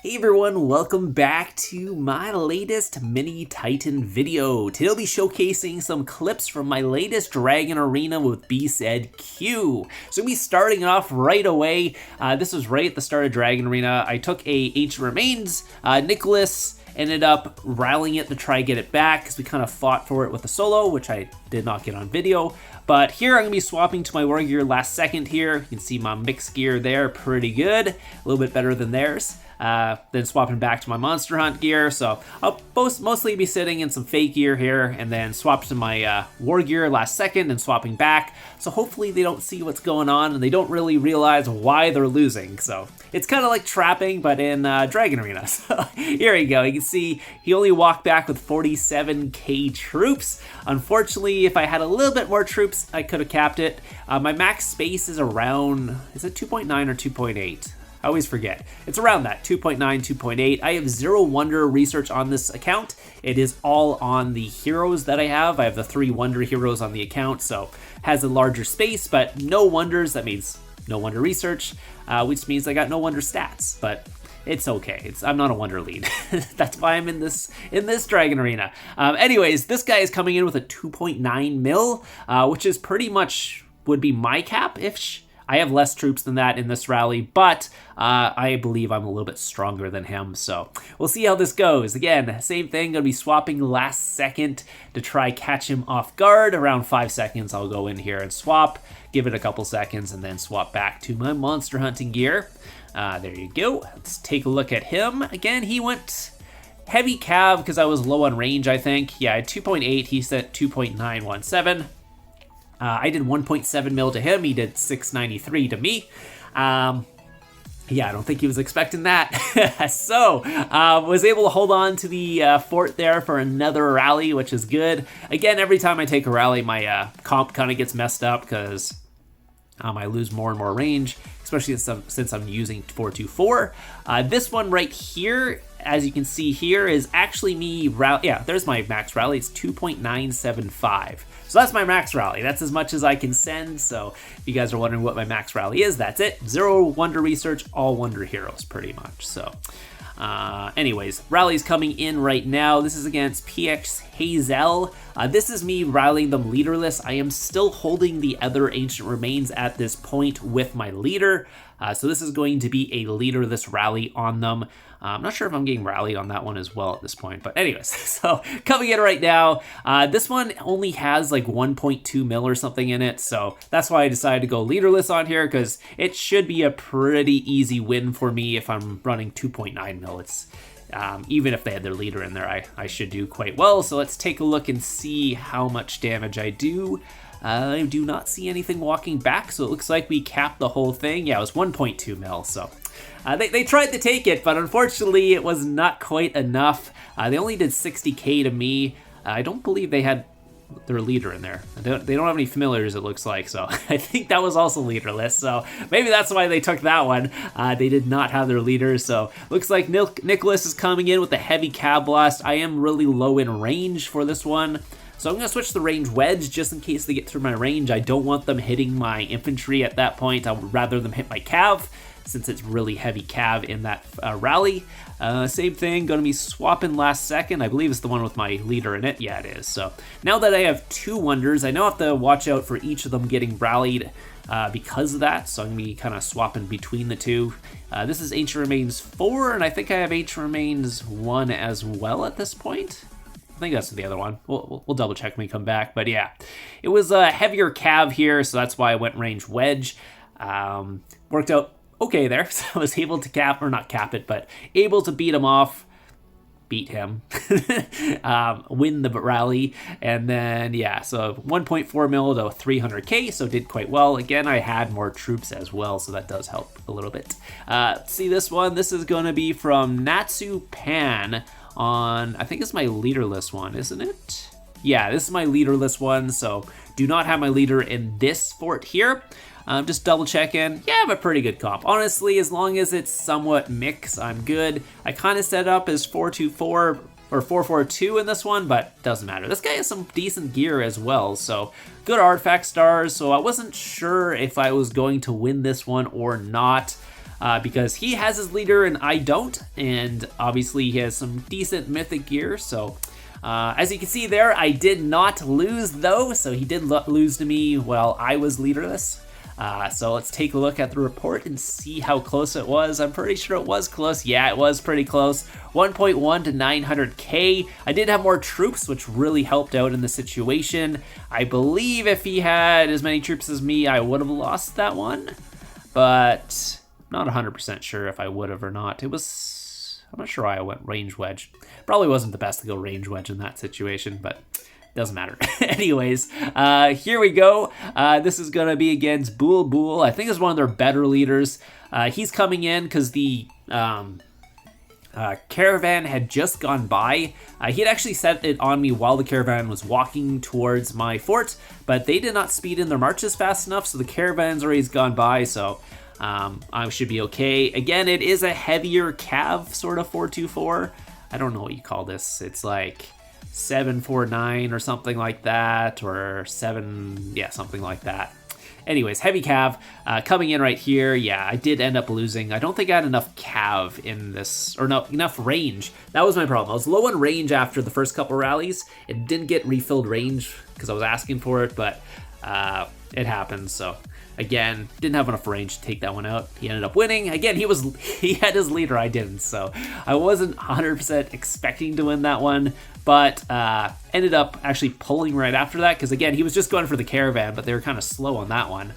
Hey everyone, welcome back to my latest Mini Titan video. Today I'll be showcasing some clips from my latest Dragon Arena with BZQ. So we'll be starting off right away. This was right at the start of Dragon Arena. I took a Ancient Remains. Nicholas ended up rallying it to try get it back because we kind of fought for it with a solo, which I did not get on video. But here I'm going to be swapping to my war gear last second here. You can see my mixed gear there, pretty good. A little bit better than theirs. Then swapping back to my Monster Hunt gear. So I'll mostly be sitting in some fake gear here and then swap to my war gear last second and swapping back. So hopefully they don't see what's going on and they don't really realize why they're losing. So it's kind of like trapping, but in Dragon Arena. So here you go. You can see he only walked back with 47k troops. Unfortunately, if I had a little bit more troops, I could have capped it. My max space is around, is it 2.9 or 2.8? I always forget. It's around that, 2.9, 2.8. I have 0 wonder research on this account. It is all on the heroes that I have. I have the 3 wonder heroes on the account, so has a larger space, but no wonders. That means no wonder research, which means I got no wonder stats, but it's okay. I'm not a wonder lead. That's why I'm in this Dragon Arena. Anyways, this guy is coming in with a 2.9 mil, which is pretty much would be my cap-ish. I have less troops than that in this rally, but I believe I'm a little bit stronger than him, so we'll see how this goes. Again, same thing, gonna be swapping last second to try catch him off guard. Around 5 seconds, I'll go in here and swap, give it a couple seconds, and then swap back to my monster hunting gear. There you go. Let's take a look at him. Again, he went heavy cav because I was low on range, I think. Yeah, 2.8, he set 2.917. I did 1.7 mil to him, he did 693 to me. Yeah, I don't think he was expecting that. So, was able to hold on to the fort there for another rally, which is good. Again, every time I take a rally, my comp kind of gets messed up because I lose more and more range, especially since I'm using 424. This one right here, as you can see here, is actually me, yeah, there's my max rally, it's 2.975. So that's my max rally. That's as much as I can send. So if you guys are wondering what my max rally is, that's it. 0 wonder research, all wonder heroes pretty much. So anyways, rally's coming in right now. This is against PX Hazel. This is me rallying them leaderless. I am still holding the other Ancient Remains at this point with my leader. So this is going to be a leaderless rally on them. I'm not sure if I'm getting rallied on that one as well at this point, but anyways, so coming in right now, this one only has like 1.2 mil or something in it, so that's why I decided to go leaderless on here, because it should be a pretty easy win for me if I'm running 2.9 mil. It's even if they had their leader in there, I should do quite well. So let's take a look and see how much damage I do. I do not see anything walking back, so it looks like we capped the whole thing. Yeah, it was 1.2 mil, so they tried to take it, but unfortunately it was not quite enough. They only did 60k to me. I don't believe they had their leader in there. They don't have any familiars, it looks like, so I think that was also leaderless, so maybe that's why they took that one. They did not have their leaders, so looks like Nicholas is coming in with a heavy cab blast. I am really low in range for this one, so I'm going to switch the range wedge just in case they get through my range. I don't want them hitting my infantry at that point. I would rather them hit my cav, since it's really heavy cav in that rally. Same thing, going to be swapping last second. I believe it's the one with my leader in it. Yeah, it is. So now that I have 2 wonders, I now have to watch out for each of them getting rallied because of that. So I'm going to be kind of swapping between the 2. This is Ancient Remains 4, and I think I have Ancient Remains 1 as well at this point. I think that's the other one. We'll double check when we come back. But yeah, it was a heavier cav here, so that's why I went range wedge. Worked out okay there, so I was able to cap, or not cap it, but able to beat him off, beat him, win the rally, and then, yeah, so 1.4 mil to 300k, so did quite well. Again, I had more troops as well, so that does help a little bit. See this one, this is going to be from Natsu Pan on, I think it's my leaderless one, isn't it? Yeah, this is my leaderless one, so do not have my leader in this fort here. Just double checking. Yeah, I have a pretty good comp. Honestly, as long as it's somewhat mixed, I'm good. I kind of set up as 424 or 442 in this one, but doesn't matter. This guy has some decent gear as well, so good artifact stars, so I wasn't sure if I was going to win this one or not. because he has his leader and I don't, and obviously he has some decent mythic gear, so as you can see there, I did not lose though, so he did lose to me while I was leaderless. So let's take a look at the report and see how close it was. I'm pretty sure it was close. Yeah, it was pretty close. 1.1 to 900k. I did have more troops, which really helped out in the situation. I believe if he had as many troops as me, I would have lost that one, but not 100% sure if I would have or not. I'm not sure why I went range wedge. Probably wasn't the best to go range wedge in that situation, but doesn't matter. Anyways, here we go. This is going to be against Bool. I think it's one of their better leaders. He's coming in because the caravan had just gone by. He had actually set it on me while the caravan was walking towards my fort, but they did not speed in their marches fast enough, so the caravan's already gone by, so I should be okay. Again, it is a heavier cav sort of 424. I don't know what you call this. It's like 749 or something like that, or something like that. Anyways, heavy cav coming in right here. Yeah, I did end up losing. I don't think I had enough cav in this, or no, enough range. That was my problem. I was low on range after the first couple rallies. It didn't get refilled range because I was asking for it, but it happens, so. Again, didn't have enough range to take that one out. He ended up winning. Again, he had his leader, I didn't, so I wasn't 100% expecting to win that one, but ended up actually pulling right after that, because again, he was just going for the caravan, but they were kind of slow on that one.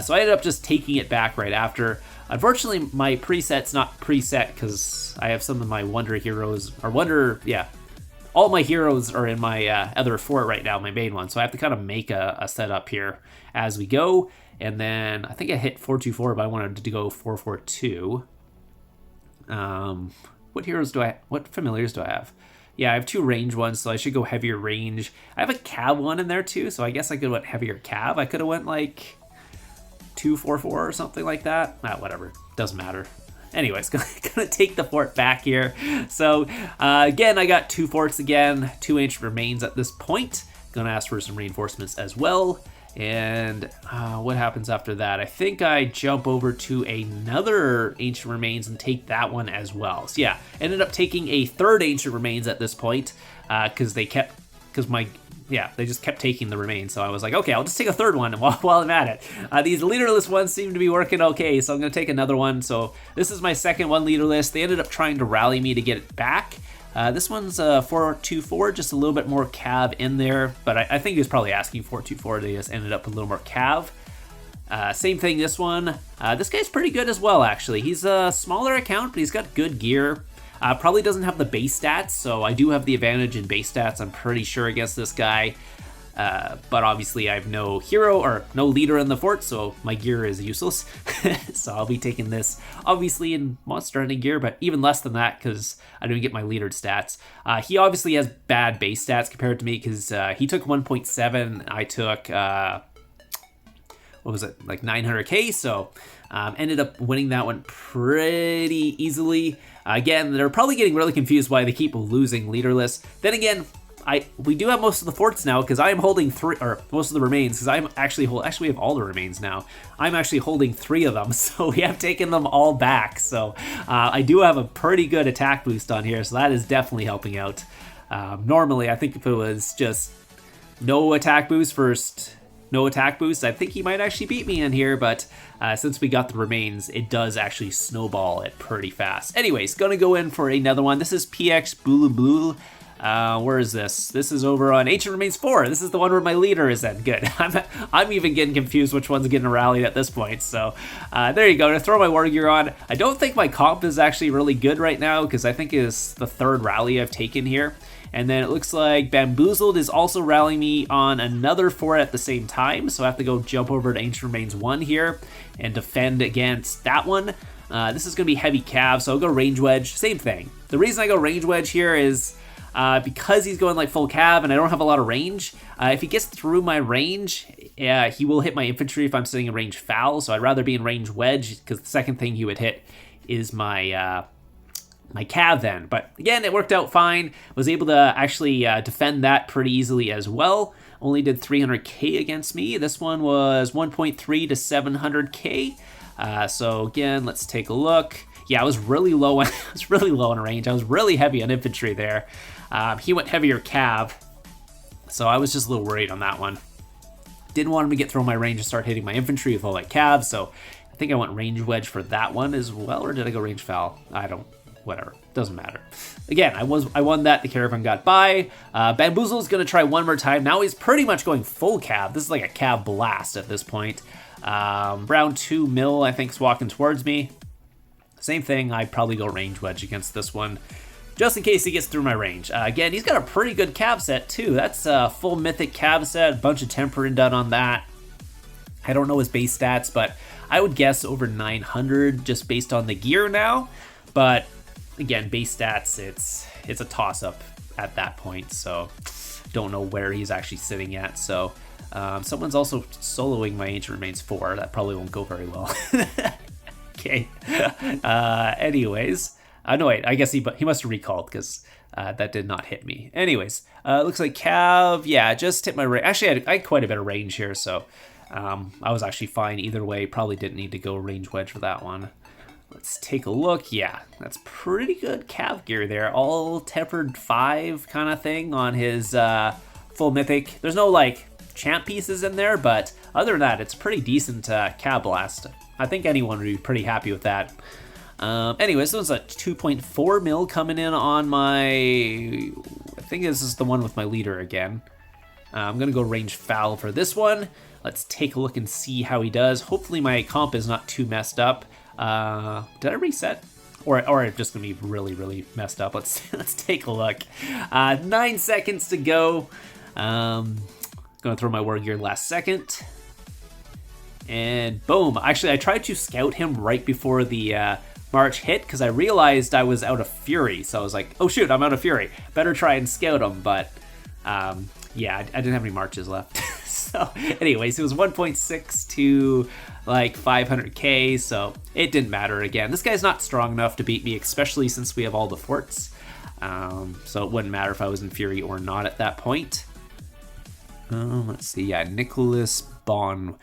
So I ended up just taking it back right after. Unfortunately, my preset's not preset, because I have some of my Wonder heroes, all my heroes are in my other fort right now, my main one, so I have to kind of make a setup here as we go. And then I think I hit 424, but I wanted to go 442. What familiars do I have? Yeah, I have 2 range ones, so I should go heavier range. I have a cav one in there too, so I guess I could have went heavier cav. I could have went like 244 or something like that. Whatever, doesn't matter. Anyways, gonna take the fort back here. So again, I got 2 forts again, 2 ancient remains at this point. Gonna ask for some reinforcements as well. And what happens after that? I think I jump over to another Ancient Remains and take that one as well. So yeah, ended up taking a 3rd Ancient Remains at this point because they just kept taking the remains. So I was like, okay, I'll just take a 3rd one while I'm at it. These leaderless ones seem to be working okay, so I'm going to take another one. So this is my 2nd one leaderless. They ended up trying to rally me to get it back. This one's 424, just a little bit more cav in there, but I think he was probably asking 424. They just ended up a little more cav. Same thing, this one. This guy's pretty good as well, actually. He's a smaller account, but he's got good gear. Probably doesn't have the base stats, so I do have the advantage in base stats, I'm pretty sure, against this guy. But obviously I have no hero or no leader in the fort, so my gear is useless. So I'll be taking this obviously in monster hunting gear, but even less than that because I didn't get my leader stats. He obviously has bad base stats compared to me because he took 1.7, I took what was it, like 900k, so ended up winning that one pretty easily. Again, they're probably getting really confused why they keep losing leaderless. Then again, we do have most of the forts now because I am holding 3, or most of the remains, because I'm actually we have all the remains now. I'm actually holding 3 of them, so we have taken them all back. So I do have a pretty good attack boost on here, so that is definitely helping out. Normally, I think if it was just no attack boost first, no attack boost, I think he might actually beat me in here, but since we got the remains, it does actually snowball it pretty fast. Anyways, gonna go in for another one. This is PX Bool. Where is this? This is over on Ancient Remains 4. This is the one where my leader is in. Good. I'm even getting confused which one's getting rallied at this point. So there you go. To throw my war gear on. I don't think my comp is actually really good right now because I think it's the 3rd rally I've taken here. And then it looks like Bamboozled is also rallying me on another fort at the same time. So I have to go jump over to Ancient Remains 1 here and defend against that one. This is going to be heavy cav, so I'll go range wedge. Same thing. The reason I go range wedge here is because he's going like full cav and I don't have a lot of range. If he gets through my range, he will hit my infantry if I'm sitting in range foul, so I'd rather be in range wedge because the second thing he would hit is my my cav then. But again, it worked out fine. Was able to actually defend that pretty easily as well. Only did 300k against me. This one was 1.3 to 700k. So again, let's take a look. Yeah, I was really low on, I was really low on range. I was really heavy on infantry there. He went heavier cav, so I was just a little worried on that one. Didn't want him to get through my range and start hitting my infantry with all that cav, so I think I went range wedge for that one as well, or did I go range foul? Whatever, doesn't matter. Again, I won that, the caravan got by. Bamboozle's gonna try one more time. Now he's pretty much going full cav. This is like a cav blast at this point. Round 2 mil, I think, is walking towards me. Same thing, I'd probably go range wedge against this one, just in case he gets through my range. Again, he's got a pretty good cav set too. That's a full mythic cav set, a bunch of tempering done on that. I don't know his base stats, but I would guess over 900 just based on the gear now. But again, base stats, it's a toss-up at that point, so don't know where he's actually sitting at. So someone's also soloing my Ancient Remains 4. That probably won't go very well. Okay. Anyways, no wait, I guess he must have recalled because that did not hit me. Anyways, looks like cav, yeah, just hit my range. Actually, I had quite a bit of range here, so I was actually fine either way. Probably didn't need to go range wedge for that one. Let's take a look. Yeah, that's pretty good cav gear there. All tempered 5 kind of thing on his full mythic. There's no like champ pieces in there, but other than that, it's pretty decent cav blast. I think anyone would be pretty happy with that. Anyways, this was a 2.4 mil coming in on my... I think this is the one with my leader again. I'm going to go range foul for this one. Let's take a look and see how he does. Hopefully my comp is not too messed up. Did I reset? Or it's just going to be really, really messed up. Let's take a look. 9 seconds to go. Going to throw my war gear last second. And boom. Actually, I tried to scout him right before the march hit because I realized I was out of fury. So I was like, oh shoot, I'm out of fury. Better try and scout him. But yeah, I didn't have any marches left. So anyways, it was 1.6 to like 500k. So it didn't matter again. This guy's not strong enough to beat me, especially since we have all the forts. So it wouldn't matter if I was in fury or not at that point. Let's see. Yeah, Nicholas Bond.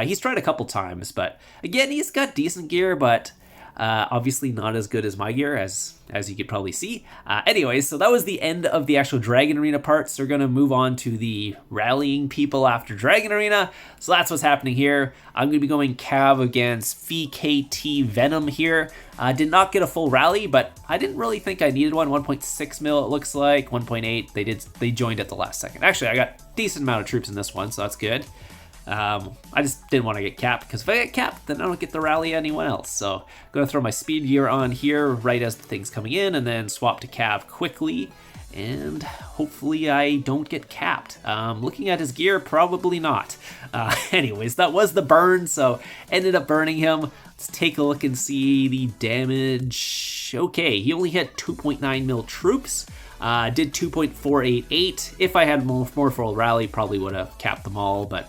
He's tried a couple times, but again, he's got decent gear, but obviously not as good as my gear, as you could probably see. Anyways, so that was the end of the actual Dragon Arena part. So we're going to move on to the rallying people after Dragon Arena. So that's what's happening here. I'm going to be going cav against VKT Venom here. Did not get a full rally, but I didn't really think I needed one. 1.6 mil it looks like, 1.8. They joined at the last second. Actually, I got a decent amount of troops in this one, so that's good. I just didn't want to get capped because if I get capped, then I don't get the rally anyone else. So I'm going to throw my speed gear on here right as the thing's coming in and then swap to cav quickly. And hopefully I don't get capped. Looking at his gear, probably not. Anyways, that was the burn, so ended up burning him. Let's take a look and see the damage. Okay, he only hit 2.9 mil troops. Did 2.488. If I had more full rally, probably would have capped them all, but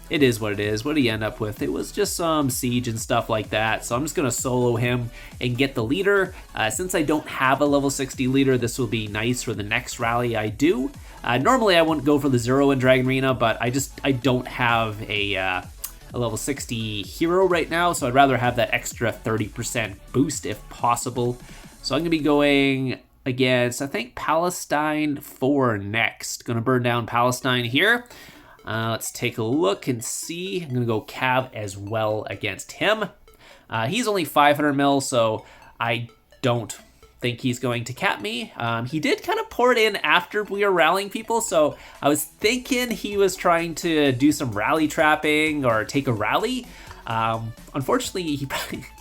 it is what it is. What did he end up with? It was just some siege and stuff like that. So I'm just going to solo him and get the leader. Since I don't have a level 60 leader, this will be nice for the next rally I do. Normally I wouldn't go for the 0 in Dragon Arena, but I don't have a level 60 hero right now, so I'd rather have that extra 30% boost if possible. So I'm going to be going against, I think, Palestine 4 next. Going to burn down Palestine here. Let's take a look and see. I'm going to go cav as well against him. He's only 500 mil, so I don't think he's going to cap me. He did kind of pour it in after we were rallying people, so I was thinking he was trying to do some rally trapping or take a rally. Unfortunately,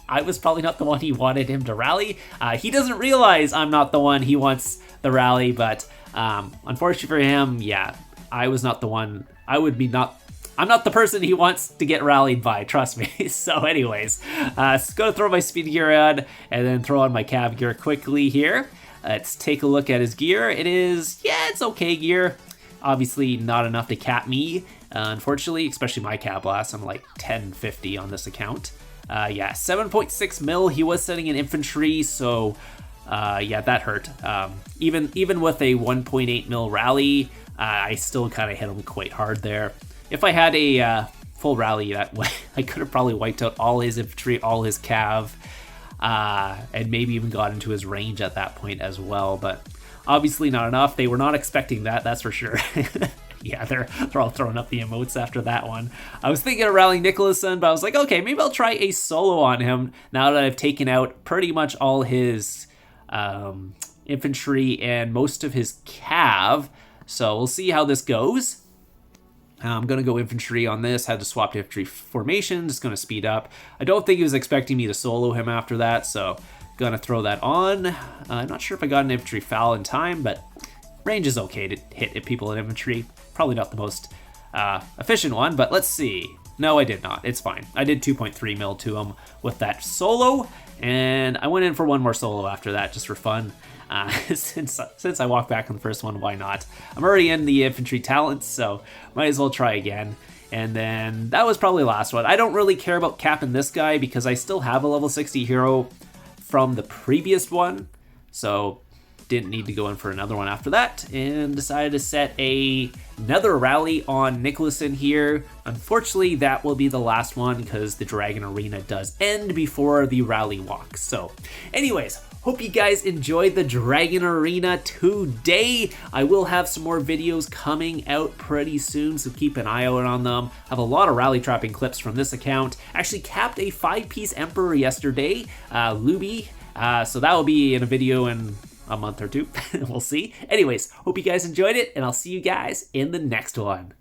I was probably not the one he wanted him to rally. He doesn't realize I'm not the one he wants the rally, but unfortunately for him, yeah, I was not the one. I'm not the person he wants to get rallied by, trust me. So anyways, just gonna throw my speed gear on and then throw on my cav gear quickly here. Let's take a look at his gear. It's okay gear. Obviously not enough to cap me, unfortunately, especially my cav blast. I'm like 1050 on this account. Yeah, 7.6 mil. He was setting in infantry, so yeah, that hurt. Even with a 1.8 mil rally, I still kind of hit him quite hard there. If I had a full rally that way. I could have probably wiped out all his infantry, all his cav, and maybe even got into his range at that point as well, but obviously not enough. They were not expecting that, that's for sure. Yeah, they're all throwing up the emotes after that one. I was thinking of rallying Nicholson, but I was like, okay, maybe I'll try a solo on him now that I've taken out pretty much all his infantry and most of his cav. So we'll see how this goes. I'm going to go infantry on this. Had to swap to infantry formation, just going to speed up. I don't think he was expecting me to solo him after that, so going to throw that on. I'm not sure if I got an infantry foul in time, but range is okay to hit people in infantry. Probably not the most efficient one, but let's see. No, I did not. It's fine. I did 2.3 mil to him with that solo, and I went in for one more solo after that just for fun. Since I walked back on the first one, why not? I'm already in the infantry talents, so might as well try again. And then that was probably the last one. I don't really care about capping this guy because I still have a level 60 hero from the previous one, so didn't need to go in for another one after that, and decided to set another rally on Nicholson here. Unfortunately, that will be the last one because the Dragon Arena does end before the rally walk. So anyways, hope you guys enjoyed the Dragon Arena today. I will have some more videos coming out pretty soon, so keep an eye out on them. I have a lot of rally trapping clips from this account. Actually capped a 5-piece Emperor yesterday, Luby, so that will be in a video in a month or two. We'll see. Anyways, hope you guys enjoyed it, and I'll see you guys in the next one.